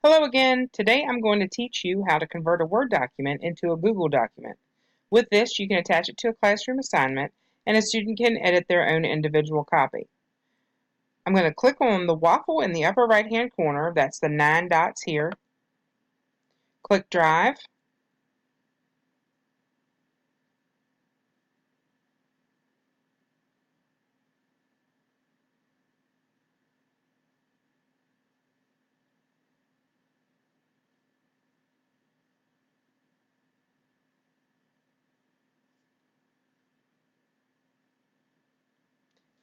Hello again. Today I'm going to teach you how to convert a Word document into a Google document. With this, you can attach it to a classroom assignment and a student can edit their own individual copy. I'm going to click on the waffle in the upper right hand corner, that's the 9 dots here. Click Drive.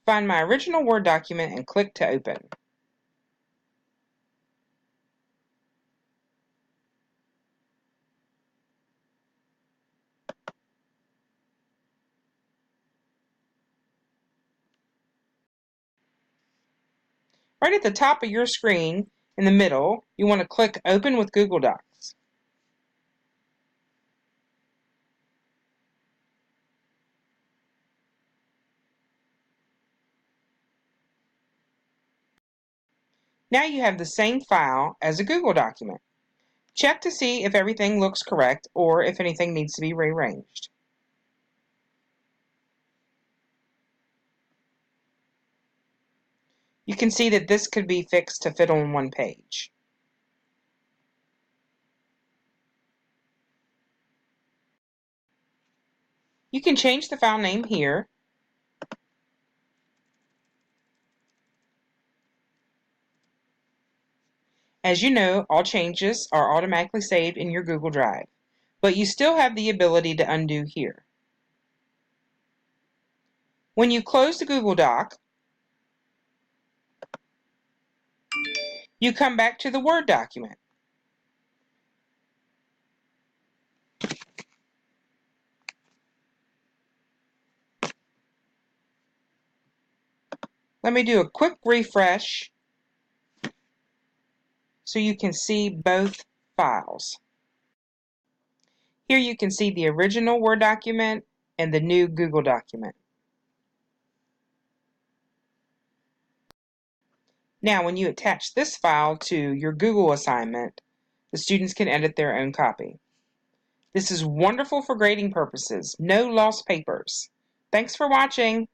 Find my original Word document and click to open. Right at the top of your screen, in the middle, you want to click Open with Google Docs. Now you have the same file as a Google document. Check to see if everything looks correct or if anything needs to be rearranged. You can see that this could be fixed to fit on one page. You can change the file name here. As you know, all changes are automatically saved in your Google Drive, but you still have the ability to undo here. When you close the Google Doc, you come back to the Word document. Let me do a quick refresh so you can see both files. Here you can see the original Word document and the new Google document. Now, when you attach this file to your Google assignment, the students can edit their own copy. This is wonderful for grading purposes. No lost papers. Thanks for watching.